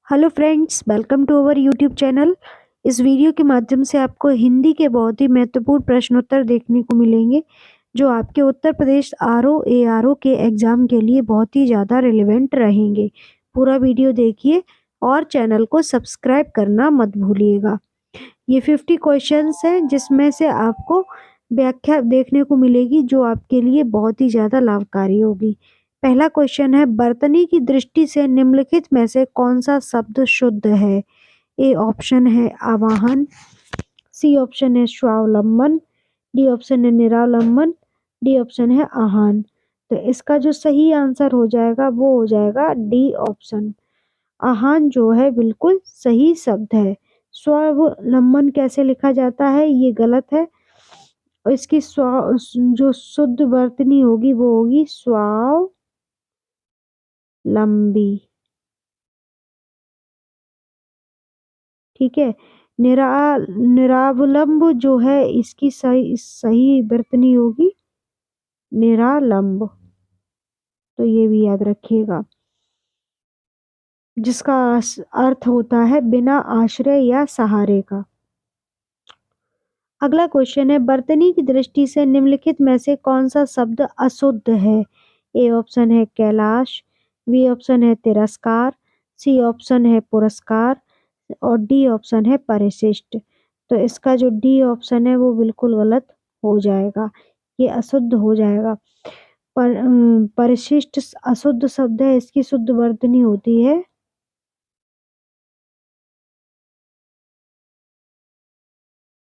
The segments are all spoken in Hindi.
Hello friends, welcome to our YouTube channel. इस वीडियो के माध्यम से आपको हिंदी के बहुत ही महत्वपूर्ण प्रश्नोत्तर देखने को मिलेंगे जो आपके उत्तर प्रदेश आरओ एआरओ के एग्ज़ाम के लिए बहुत ही ज़्यादा रिलेवेंट रहेंगे। पूरा वीडियो देखिए और चैनल को सब्सक्राइब करना मत भूलिएगा। ये 50 क्वेश्चंस हैं जिसमें से आपको व्याख्या देखने को मिलेगी जो आपके लिए बहुत ही ज़्यादा लाभकारी होगी। पहला क्वेश्चन है, बर्तनी की दृष्टि से निम्नलिखित में से कौन सा शब्द शुद्ध है? ए ऑप्शन है आवाहन, सी ऑप्शन है स्वावलंबन, डी ऑप्शन है निरालंबन, डी ऑप्शन है आहान। तो इसका जो सही आंसर हो जाएगा वो हो जाएगा डी ऑप्शन। आहान जो है बिल्कुल सही शब्द है। स्वावलंबन कैसे लिखा जाता है ये गलत है और इसकी जो शुद्ध वर्तनी होगी वो होगी स्वावलंबी। ठीक है। निरा निरावलंब जो है इसकी सही सही वर्तनी होगी निरालंब। तो ये भी याद रखिएगा जिसका अर्थ होता है बिना आश्रय या सहारे का। अगला क्वेश्चन है, बर्तनी की दृष्टि से निम्नलिखित में से कौन सा शब्द अशुद्ध है? ए ऑप्शन है कैलाश, बी ऑप्शन है तिरस्कार, सी ऑप्शन है पुरस्कार और डी ऑप्शन है परिशिष्ट। तो इसका जो डी ऑप्शन है वो बिल्कुल गलत हो जाएगा, ये अशुद्ध हो जाएगा। परिशिष्ट अशुद्ध शब्द है, इसकी शुद्ध वर्तनी होती है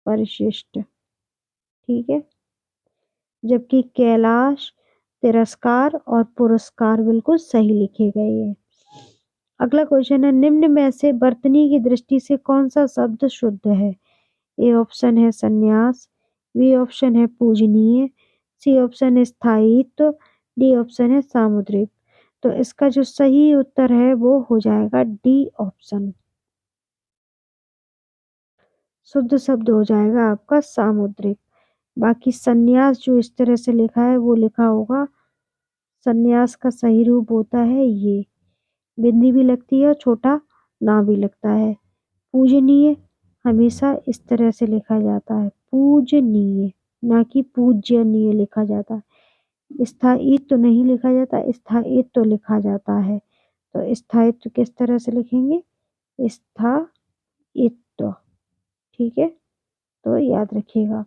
परिशिष्ट। ठीक है, जबकि कैलाश, तिरस्कार और पुरस्कार बिल्कुल सही लिखे गए हैं। अगला क्वेश्चन है, निम्न में से बर्तनी की दृष्टि से कौन सा शब्द शुद्ध है? ए ऑप्शन है संन्यास, बी ऑप्शन है पूजनीय, सी ऑप्शन है स्थायित्व, डी ऑप्शन है सामुद्रिक। तो इसका जो सही उत्तर है वो हो जाएगा डी ऑप्शन। शुद्ध शब्द हो जाएगा आपका सामुद्रिक। बाकी संन्यास जो इस तरह से लिखा है वो लिखा होगा, संन्यास का सही रूप होता है ये, बिंदी भी लगती है और छोटा ना भी लगता है। पूजनीय हमेशा इस तरह से लिखा जाता है, पूजनीय, ना कि पूज्यनीय लिखा जाता है। स्थायित्व तो नहीं लिखा जाता, स्थायित्व तो लिखा जाता है। तो स्थायित्व किस तरह से लिखेंगे? स्थायित्व। ठीक है, तो याद रखिएगा।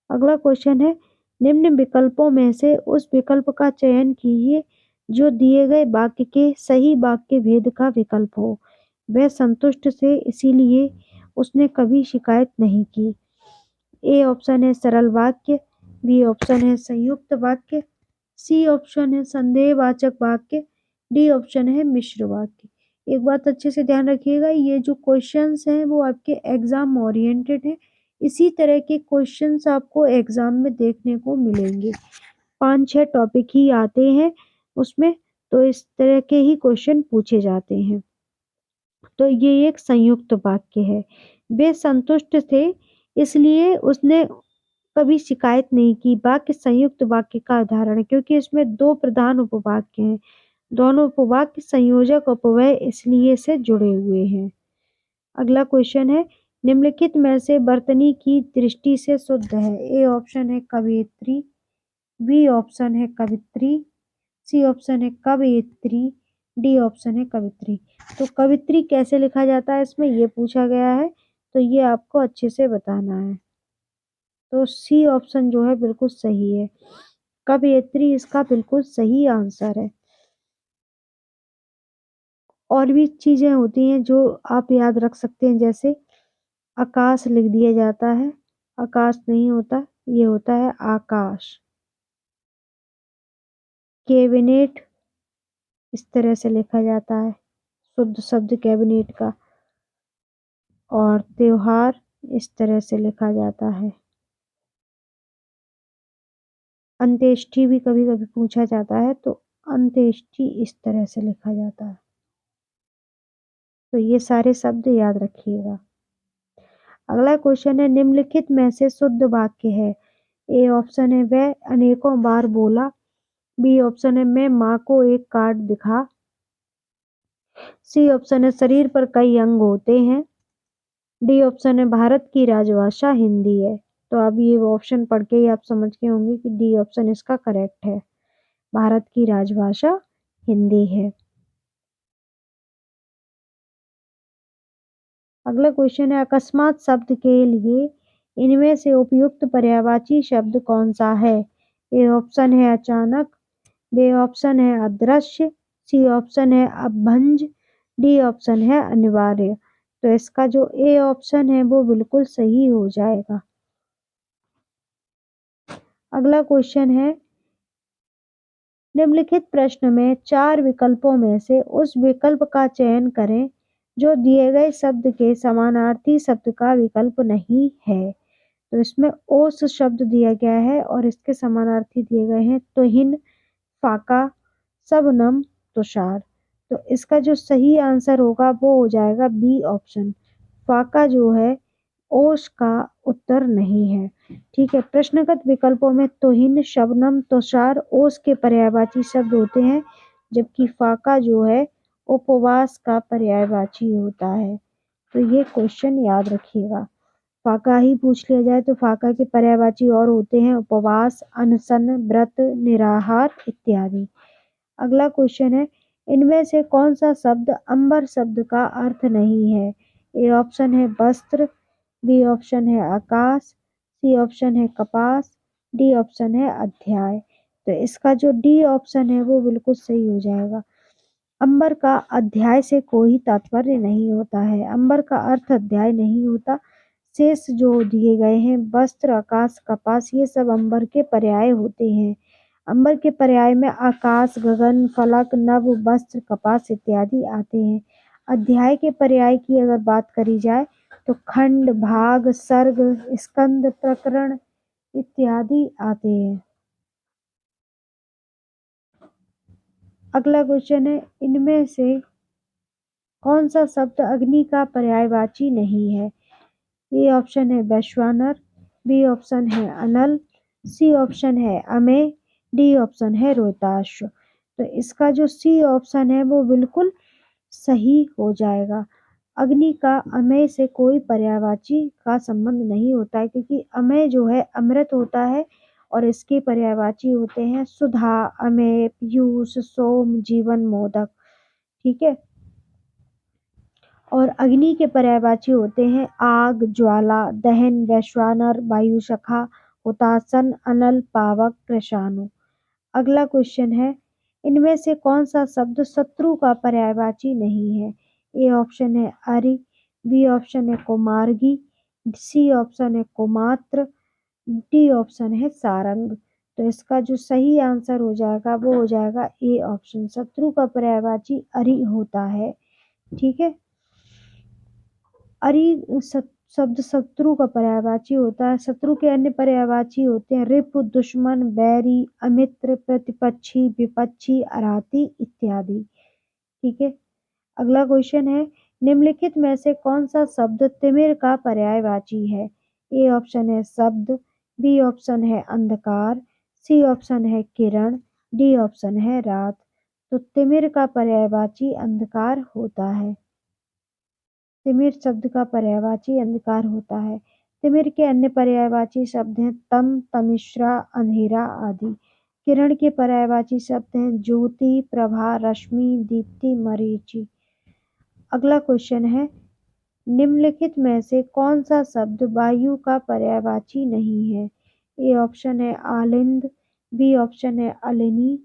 अगला क्वेश्चन है, निम्न विकल्पों में से उस विकल्प का चयन कीजिए जो दिए गए वाक्य के सही वाक्य भेद का विकल्प हो। वह संतुष्ट से इसीलिए उसने कभी शिकायत नहीं की। ए ऑप्शन है सरल वाक्य, बी ऑप्शन है संयुक्त वाक्य, सी ऑप्शन है संदेहवाचक वाक्य, डी ऑप्शन है मिश्र वाक्य। एक बात अच्छे से ध्यान रखिएगा, ये जो क्वेश्चंस हैं वो आपके एग्जाम ओरिएंटेड है। इसी तरह के क्वेश्चंस आपको एग्जाम में देखने को मिलेंगे। 5-6 टॉपिक ही आते हैं उसमें, तो इस तरह के ही क्वेश्चन पूछे जाते हैं। तो ये एक संयुक्त वाक्य है। वे संतुष्ट थे इसलिए उसने कभी शिकायत नहीं की। वाक्य संयुक्त वाक्य का उदाहरण है क्योंकि इसमें 2 प्रधान उपवाक्य हैं। दोनों उपवाक्य संयोजक अपव्यय इसलिए से जुड़े हुए हैं। अगला क्वेश्चन है, निम्नलिखित में से बर्तनी की दृष्टि से शुद्ध है? ए ऑप्शन है कवयित्री, बी ऑप्शन है कवित्री, सी ऑप्शन है कवयित्री, डी ऑप्शन है कवित्री। तो कवित्री कैसे लिखा जाता है इसमें ये पूछा गया है, तो ये आपको अच्छे से बताना है। तो सी ऑप्शन जो है बिल्कुल सही है, कवयित्री इसका बिल्कुल सही आंसर है। और भी चीजें होती हैं जो आप याद रख सकते हैं, जैसे आकाश लिख दिया जाता है, आकाश नहीं होता, ये होता है आकाश। कैबिनेट इस तरह से लिखा जाता है, शुद्ध शब्द कैबिनेट का। और त्योहार इस तरह से लिखा जाता है। अंत्येष्टि भी कभी कभी पूछा जाता है, तो अंत्येष्टि इस तरह से लिखा जाता है। तो ये सारे शब्द याद रखिएगा। अगला क्वेश्चन है, निम्नलिखित में से शुद्ध वाक्य है? ए ऑप्शन है वह अनेकों बार बोला, बी ऑप्शन है मैं माँ को एक कार्ड दिखा, सी ऑप्शन है शरीर पर कई अंग होते हैं। डी ऑप्शन है भारत की राजभाषा हिंदी है। तो अब ये ऑप्शन पढ़ के ही आप समझ गए होंगे कि डी ऑप्शन इसका करेक्ट है, भारत की राजभाषा हिंदी है। अगला क्वेश्चन है अकस्मात शब्द के लिए इनमें से उपयुक्त पर्यायवाची शब्द कौन सा है? ए ऑप्शन है अचानक, बी ऑप्शन है अदृश्य, सी ऑप्शन है अपभ्रंश, डी ऑप्शन है अनिवार्य। तो इसका जो ए ऑप्शन है वो बिल्कुल सही हो जाएगा। अगला क्वेश्चन है निम्नलिखित प्रश्न में 4 विकल्पों में से उस विकल्प का चयन करें जो दिए गए शब्द के समानार्थी शब्द का विकल्प नहीं है। तो इसमें ओस शब्द दिया गया है और इसके समानार्थी दिए गए हैं तुहिन, फाका, शबनम, तुषार। तो इसका जो सही आंसर होगा वो हो जाएगा बी ऑप्शन, फाका जो है ओस का उत्तर नहीं है। ठीक है, प्रश्नगत विकल्पों में तुहिन, शबनम, तुषार ओस के पर्यायवाची शब्द होते हैं, जबकि फाका जो है उपवास का पर्यायवाची होता है। तो ये क्वेश्चन याद रखिएगा। फाका ही पूछ लिया जाए तो फाका के पर्यायवाची और होते हैं उपवास, अनशन, व्रत, निराहार इत्यादि। अगला क्वेश्चन है इनमें से कौन सा शब्द अंबर शब्द का अर्थ नहीं है? ए ऑप्शन है वस्त्र, बी ऑप्शन है आकाश, सी ऑप्शन है कपास, डी ऑप्शन है अध्याय। तो इसका जो डी ऑप्शन है वो बिल्कुल सही हो जाएगा। अंबर का अध्याय से कोई तात्पर्य नहीं होता है, अंबर का अर्थ अध्याय नहीं होता। शेष जो दिए गए हैं वस्त्र, आकाश, कपास ये सब अंबर के पर्याय होते हैं। अंबर के पर्याय में आकाश, गगन, फलक, नभ, वस्त्र, कपास इत्यादि आते हैं। अध्याय के पर्याय की अगर बात करी जाए तो खंड, भाग, सर्ग, स्कंद, प्रकरण इत्यादि आते हैं। अगला क्वेश्चन है इनमें से कौन सा शब्द अग्नि का पर्यायवाची नहीं है? ए ऑप्शन है वैश्वानर, बी ऑप्शन है अनल, सी ऑप्शन है अमेय, डी ऑप्शन है रोहिताश्व। तो इसका जो सी ऑप्शन है वो बिल्कुल सही हो जाएगा। अग्नि का अमेय से कोई पर्यायवाची का संबंध नहीं होता है, क्योंकि अमेय जो है अमृत होता है और इसके पर्यायवाची होते हैं सुधा, अमेय, पीयूष, सोम, जीवन, मोदक। ठीक है, और अग्नि के पर्यायवाची होते हैं आग, ज्वाला, दहन, वैश्वानर, वायुशखा, हुतासन, अनल, पावक, कृशाणु। अगला क्वेश्चन है इनमें से कौन सा शब्द शत्रु का पर्यायवाची नहीं है? ए ऑप्शन है अरि, बी ऑप्शन है कुमार्गी, सी ऑप्शन है कुमात्र, डी ऑप्शन है सारंग। तो इसका जो सही आंसर हो जाएगा वो हो जाएगा ए ऑप्शन, शत्रु का पर्यायवाची अरि होता है। ठीक है, अरि शब्द शत्रु का पर्यायवाची होता है। शत्रु के अन्य पर्यायवाची होते हैं रिपु, दुश्मन, बैरी, अमित्र, प्रतिपक्षी, विपक्षी, अराती इत्यादि। ठीक है, अगला क्वेश्चन है निम्नलिखित में से कौन सा शब्द तिमिर का पर्यायवाची है? ए ऑप्शन है शब्द, बी ऑप्शन है अंधकार, सी ऑप्शन है किरण, डी ऑप्शन है रात। तो तिमिर का पर्यायवाची अंधकार होता है। तिमिर शब्द का पर्यायवाची अंधकार होता है। तिमिर के अन्य पर्यायवाची शब्द हैं तम, तमिश्रा, अंधेरा आदि। किरण के पर्यायवाची शब्द हैं ज्योति, प्रभा, रश्मि, दीप्ति, मरीचि। अगला क्वेश्चन है निम्नलिखित में से कौन सा शब्द वायु का पर्यायवाची नहीं है? ए ऑप्शन है आलिंद, बी ऑप्शन है अलिनी,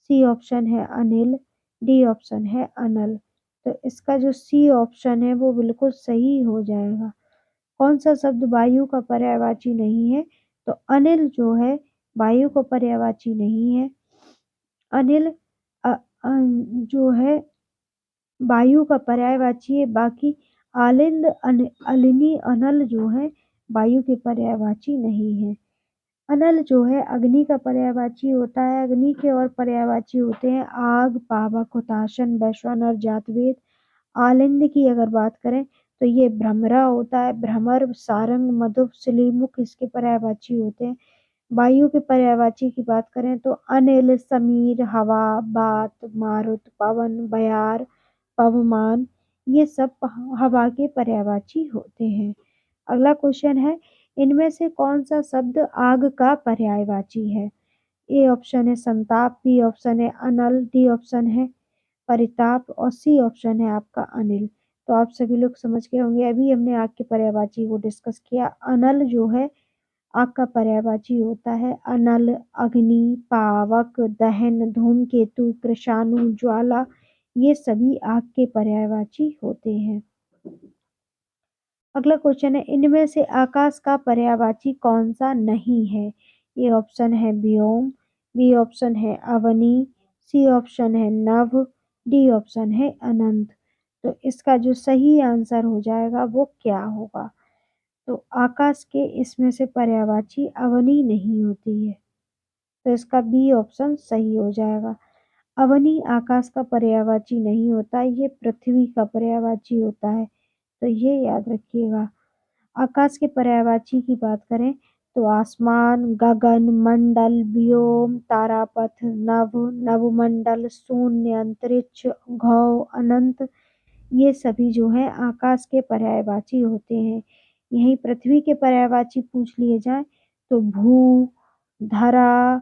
सी ऑप्शन है अनिल, डी ऑप्शन है अनल। तो इसका जो सी ऑप्शन है वो बिल्कुल सही हो जाएगा। कौन सा शब्द वायु का पर्यायवाची नहीं है? तो अनिल जो है वायु का पर्यायवाची नहीं है। अनिल जो है वायु का पर्यायवाची है। बाकी आलिंद, अलिनी, अनल जो है वायु के पर्यायवाची नहीं है। अनल जो है अग्नि का पर्यायवाची होता है। अग्नि के और पर्यायवाची होते हैं आग, पावक, हुताशन, वैश्वानर, जातवेद। आलिंद की अगर बात करें तो ये भ्रमरा होता है, भ्रमर, सारंग, मधुप, सिलीमुख इसके पर्यायवाची होते हैं। वायु के पर्यायवाची की बात करें तो अनिल, समीर, हवा, बात, मारुत, पवन, बयार, पवमान, ये सब हवा के पर्यायवाची होते हैं। अगला क्वेश्चन है, इनमें से कौन सा शब्द आग का पर्यायवाची है? ए ऑप्शन है संताप, बी ऑप्शन है अनल, डी ऑप्शन है परिताप और सी ऑप्शन है आपका अनिल। तो आप सभी लोग समझ गए होंगे, अभी हमने आग के पर्यायवाची को डिस्कस किया। अनल जो है आग का पर्यायवाची होता है। अनल, अग्नि, पावक, दहन, धूमकेतु, कृषाणु, ज्वाला, ये सभी आग के पर्यायवाची होते हैं। अगला क्वेश्चन है, इनमें से आकाश का पर्यायवाची कौन सा नहीं है? ए ऑप्शन है व्योम, बी ऑप्शन है अवनी, सी ऑप्शन है नभ, डी ऑप्शन है अनंत। तो इसका जो सही आंसर हो जाएगा वो क्या होगा? तो आकाश के इसमें से पर्यायवाची अवनी नहीं होती है, तो इसका बी ऑप्शन सही हो जाएगा। अवनी आकाश का पर्यायवाची नहीं होता, ये पृथ्वी का पर्यायवाची होता है, तो ये याद रखिएगा। आकाश के पर्यायवाची की बात करें तो आसमान, गगन, मंडल, व्योम, तारापथ, नभ, नभमंडल, शून्य, अंतरिक्ष, घोर, अनंत, ये सभी जो है आकाश के पर्यायवाची होते हैं। यहीं पृथ्वी के पर्यायवाची पूछ लिए जाए तो भू, धरा,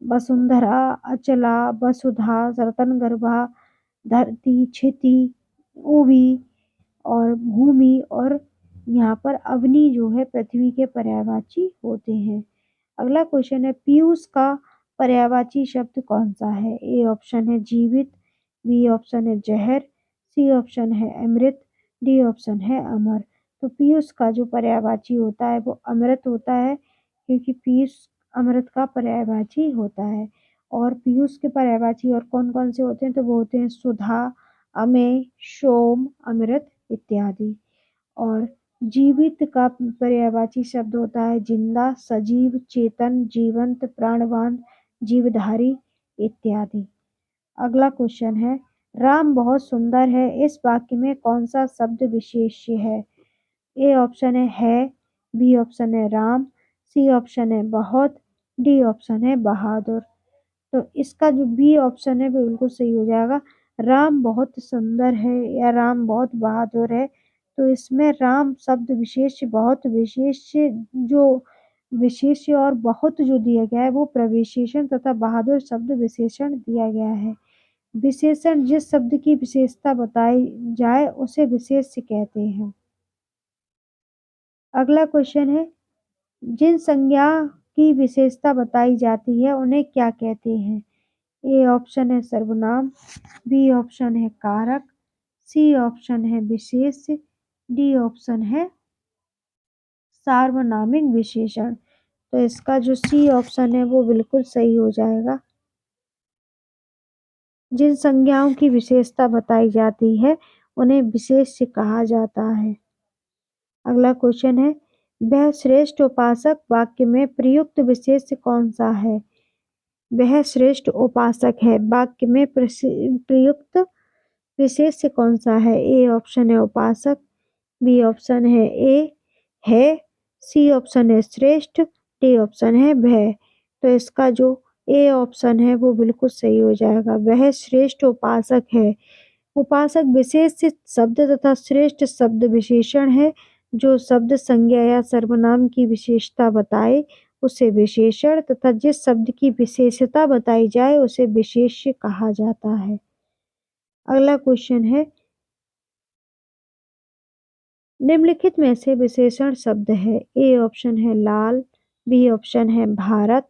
वसुंधरा, अचला, वसुधा, रतनगर्भा, धरती, क्षिति, ओवी और भूमि और यहाँ पर अवनी जो है पृथ्वी के पर्यायवाची होते हैं। अगला क्वेश्चन है, पीयूष का पर्यायवाची शब्द कौन सा है? ए ऑप्शन है जीवित, बी ऑप्शन है जहर, सी ऑप्शन है अमृत, डी ऑप्शन है अमर। तो पीयूष का जो पर्यायवाची होता है वो अमृत होता है, क्योंकि पीयूष अमृत का पर्यायवाची होता है। और पीयूष के पर्यायवाची और कौन कौन से होते हैं? तो वो होते हैं सुधा, अमेय, सोम, अमृत इत्यादि। और जीवित का पर्यायवाची शब्द होता है जिंदा, सजीव, चेतन, जीवंत, प्राणवान, जीवधारी इत्यादि। अगला क्वेश्चन है, राम बहुत सुंदर है, इस वाक्य में कौन सा शब्द विशेष्य है? ए ऑप्शन है, बी ऑप्शन है राम, सी ऑप्शन है बहुत, डी ऑप्शन है बहादुर। तो इसका जो बी ऑप्शन है वो बिल्कुल सही हो जाएगा। राम बहुत सुंदर है या राम बहुत बहादुर है, तो इसमें राम शब्द विशेष, बहुत विशेष, जो विशेष और बहुत जो दिया गया है वो प्रविशेषण तथा बहादुर शब्द विशेषण दिया गया है। विशेषण जिस शब्द की विशेषता बताई जाए उसे विशेष्य कहते हैं। अगला क्वेश्चन है, जिन संज्ञा की विशेषता बताई जाती है उन्हें क्या कहते हैं? ए ऑप्शन है सर्वनाम, बी ऑप्शन है कारक, सी ऑप्शन है विशेष्य, डी ऑप्शन है सार्वनामिक विशेषण। तो इसका जो सी ऑप्शन है वो बिल्कुल सही हो जाएगा। जिन संज्ञाओं की विशेषता बताई जाती है उन्हें विशेष्य कहा जाता है। अगला क्वेश्चन है, वह श्रेष्ठ उपासक वाक्य में प्रयुक्त विशेष्य कौन सा है? वह श्रेष्ठ उपासक है वाक्य में प्रयुक्त विशेष्य कौन सा है? ए ऑप्शन है उपासक, बी ऑप्शन है, सी ऑप्शन है श्रेष्ठ, डी ऑप्शन है वह। तो इसका जो ए ऑप्शन है वो बिल्कुल सही हो जाएगा, वह श्रेष्ठ उपासक है। उपासक विशेष शब्द तथा श्रेष्ठ शब्द विशेषण है। जो शब्द संज्ञा या सर्वनाम की विशेषता बताए उसे विशेषण तथा जिस शब्द की विशेषता बताई जाए उसे विशेष्य कहा जाता है। अगला क्वेश्चन है, निम्नलिखित में से विशेषण शब्द है। ए ऑप्शन है लाल, बी ऑप्शन है भारत,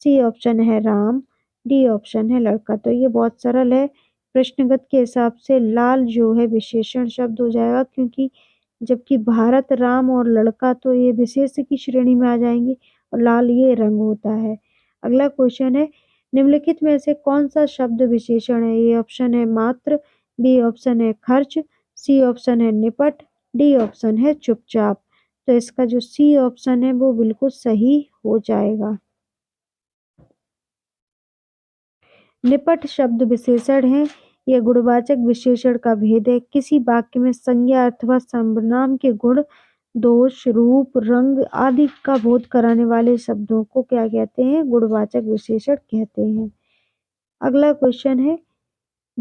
सी ऑप्शन है राम, डी ऑप्शन है लड़का। तो ये बहुत सरल है, प्रश्नगत के हिसाब से लाल जो है विशेषण शब्द हो जाएगा, क्योंकि जबकि भारत, राम और लड़का तो ये विशेष की श्रेणी में आ जाएंगे और लाल ये रंग होता है। अगला क्वेश्चन है, निम्नलिखित में से कौन सा शब्द विशेषण है? ए ऑप्शन है मात्र, बी ऑप्शन है खर्च, सी ऑप्शन है निपट, डी ऑप्शन है चुपचाप। तो इसका जो सी ऑप्शन है वो बिल्कुल सही हो जाएगा। निपट शब्द विशेषण है, यह गुणवाचक विशेषण का भेद है। किसी वाक्य में संज्ञा अथवा सर्वनाम के गुण, दोष, रूप, रंग आदि का बोध कराने वाले शब्दों को क्या कहते हैं? गुणवाचक विशेषण कहते हैं। अगला क्वेश्चन है,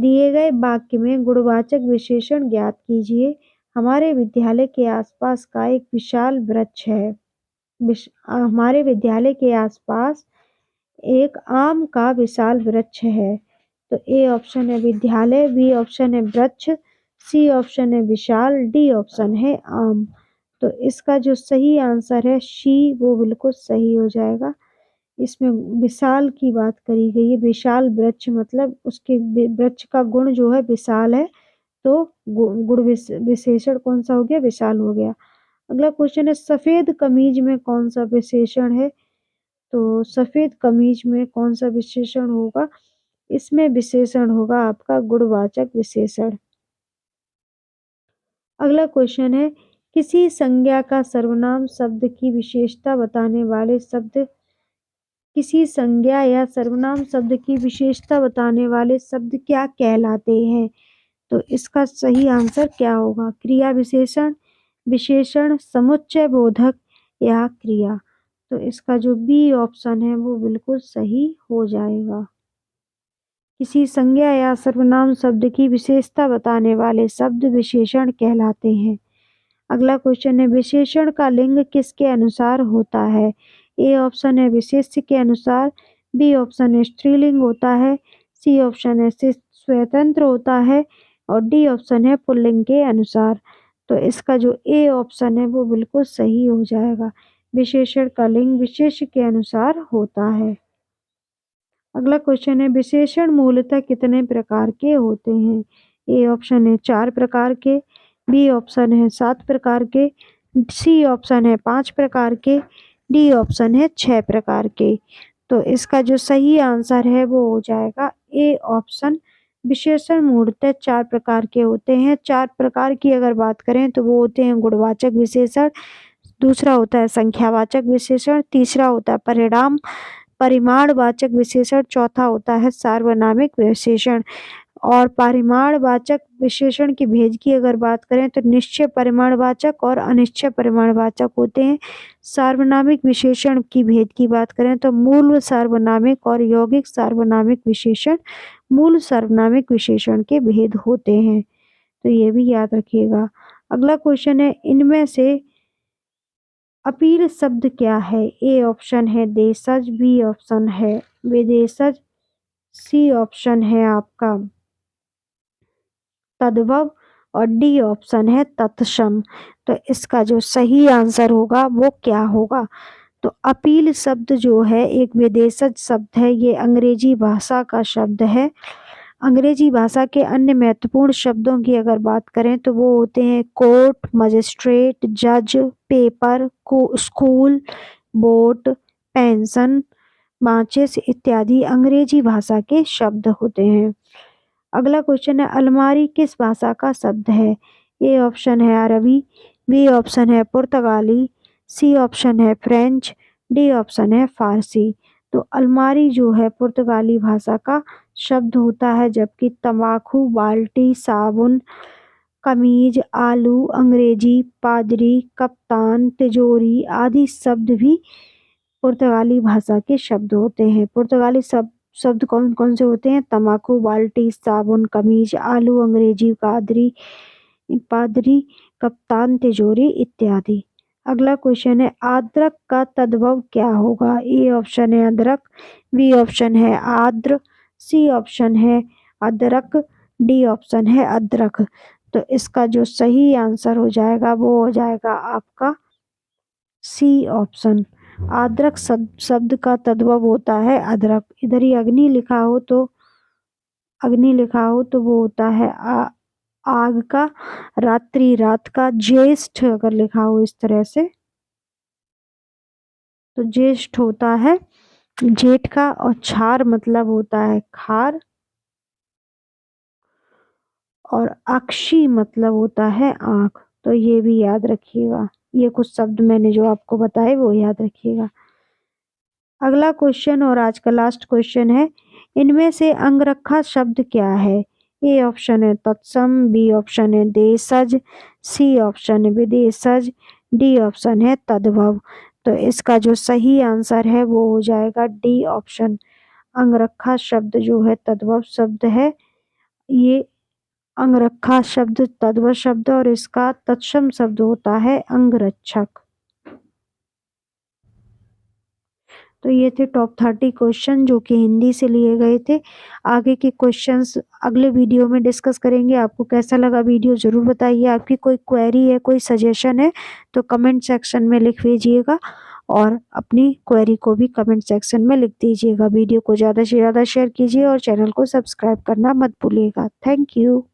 दिए गए वाक्य में गुणवाचक विशेषण ज्ञात कीजिए। हमारे विद्यालय के आसपास का एक विशाल वृक्ष है। हमारे विद्यालय के आसपास एक आम का विशाल वृक्ष है। तो ए ऑप्शन है विद्यालय, बी ऑप्शन है वृक्ष, सी ऑप्शन है विशाल, डी ऑप्शन है आम। तो इसका जो सही आंसर है सी, वो बिल्कुल सही हो जाएगा। इसमें विशाल की बात करी गई है। विशाल वृक्ष मतलब उसके वृक्ष का गुण जो है विशाल है, तो गुण विशेषण कौन सा हो गया, विशाल हो गया। अगला क्वेश्चन है सफेद कमीज में कौन सा विशेषण है। तो सफेद कमीज में कौन सा विशेषण होगा, इसमें विशेषण होगा आपका गुणवाचक विशेषण। अगला क्वेश्चन है किसी संज्ञा का सर्वनाम शब्द की विशेषता बताने वाले शब्द, किसी संज्ञा या सर्वनाम शब्द की विशेषता बताने वाले शब्द क्या कहलाते हैं। तो इसका सही आंसर क्या होगा, क्रिया विशेषण, विशेषण, समुच्चय बोधक या क्रिया। तो इसका जो बी ऑप्शन है वो बिल्कुल सही हो जाएगा। किसी संज्ञा या सर्वनाम शब्द की विशेषता बताने वाले शब्द विशेषण कहलाते हैं। अगला क्वेश्चन है विशेषण का लिंग किसके अनुसार होता है। ए ऑप्शन है विशेष्य के अनुसार, बी ऑप्शन है स्त्रीलिंग होता है, सी ऑप्शन है स्वतंत्र होता है और डी ऑप्शन है पुल्लिंग के अनुसार। तो इसका जो ए ऑप्शन है वो बिल्कुल सही हो जाएगा। विशेषण का लिंग विशेष्य के अनुसार होता है। अगला क्वेश्चन है विशेषण मूलतः कितने प्रकार के होते हैं। ए ऑप्शन है 4 प्रकार के, बी ऑप्शन है 7 प्रकार के, सी ऑप्शन है 5 प्रकार के, डी ऑप्शन है 6 प्रकार के। तो इसका जो सही आंसर है वो हो जाएगा ए ऑप्शन। विशेषण मूलतः 4 प्रकार के होते हैं। 4 प्रकार की अगर बात करें तो वो होते हैं गुणवाचक विशेषण, दूसरा होता है संख्यावाचक विशेषण, तीसरा होता है परिमाणवाचक विशेषण, चौथा होता है सार्वनामिक विशेषण। और परिमाणवाचक विशेषण की भेद की अगर बात करें तो निश्चय परिमाणवाचक और अनिश्चय परिमाणवाचक होते हैं। सार्वनामिक विशेषण की भेद की बात करें तो मूल सार्वनामिक और यौगिक सार्वनामिक विशेषण मूल सार्वनामिक विशेषण के भेद होते हैं। तो ये भी याद रखिएगा। अगला क्वेश्चन है इनमें से अपील शब्द क्या है। ए ऑप्शन है देशज, बी ऑप्शन है विदेशज, सी ऑप्शन है आपका तद्भव और डी ऑप्शन है तत्सम। तो इसका जो सही आंसर होगा वो क्या होगा। तो अपील शब्द जो है एक विदेशज शब्द है, ये अंग्रेजी भाषा का शब्द है। अंग्रेजी भाषा के अन्य महत्वपूर्ण शब्दों की अगर बात करें तो वो होते हैं कोर्ट, मजिस्ट्रेट, जज, पेपर, स्कूल, बोट, पेंशन, माचिस इत्यादि अंग्रेजी भाषा के शब्द होते हैं। अगला क्वेश्चन है अलमारी किस भाषा का शब्द है। ए ऑप्शन है अरबी, बी ऑप्शन है पुर्तगाली, सी ऑप्शन है फ्रेंच, डी ऑप्शन है फारसी। तो अलमारी जो है पुर्तगाली भाषा का शब्द होता है, जबकि तंबाकू, बाल्टी, साबुन, कमीज, आलू अंग्रेजी, पादरी, कप्तान, तिजोरी आदि शब्द भी पुर्तगाली भाषा के शब्द होते हैं। पुर्तगाली शब्द कौन कौन से होते हैं, तंबाकू, बाल्टी, साबुन, कमीज, आलू अंग्रेजी, पादरी, कप्तान, तिजोरी इत्यादि। अगला क्वेश्चन है आद्रक का तद्भव क्या होगा। ए ऑप्शन है अदरक, बी ऑप्शन है आद्र, सी ऑप्शन है अदरक, डी ऑप्शन है अदरक। तो इसका जो सही आंसर हो जाएगा वो हो जाएगा आपका सी ऑप्शन। आद्रक शब्द का तद्भव होता है अदरक। इधर ही अग्नि लिखा हो तो वो होता है आग का, रात्रि रात का, ज्येष्ठ अगर लिखा हो इस तरह से तो ज्येष्ठ होता है जेठ का, और क्षार मतलब होता है खार, और अक्षी मतलब होता है आँख। तो ये भी याद रखिएगा। ये कुछ शब्द मैंने जो आपको बताए वो याद रखिएगा। अगला क्वेश्चन और आज का लास्ट क्वेश्चन है इनमें से अंगरखा शब्द क्या है। ए ऑप्शन है तत्सम, बी ऑप्शन है देशज, सी ऑप्शन है विदेशज, डी ऑप्शन है तद्भव। तो इसका जो सही आंसर है वो हो जाएगा डी ऑप्शन। अंगरखा शब्द जो है तद्भव शब्द है, ये अंगरखा शब्द तद्भव शब्द और इसका तत्सम शब्द होता है अंगरक्षक। तो ये थे टॉप 30 क्वेश्चन जो कि हिंदी से लिए गए थे। आगे के क्वेश्चंस अगले वीडियो में डिस्कस करेंगे। आपको कैसा लगा वीडियो ज़रूर बताइए। आपकी कोई क्वेरी है, कोई सजेशन है तो कमेंट सेक्शन में लिख दीजिएगा और अपनी क्वेरी को भी कमेंट सेक्शन में लिख दीजिएगा। वीडियो को ज़्यादा से ज़्यादा शेयर कीजिए और चैनल को सब्सक्राइब करना मत भूलिएगा। Thank you.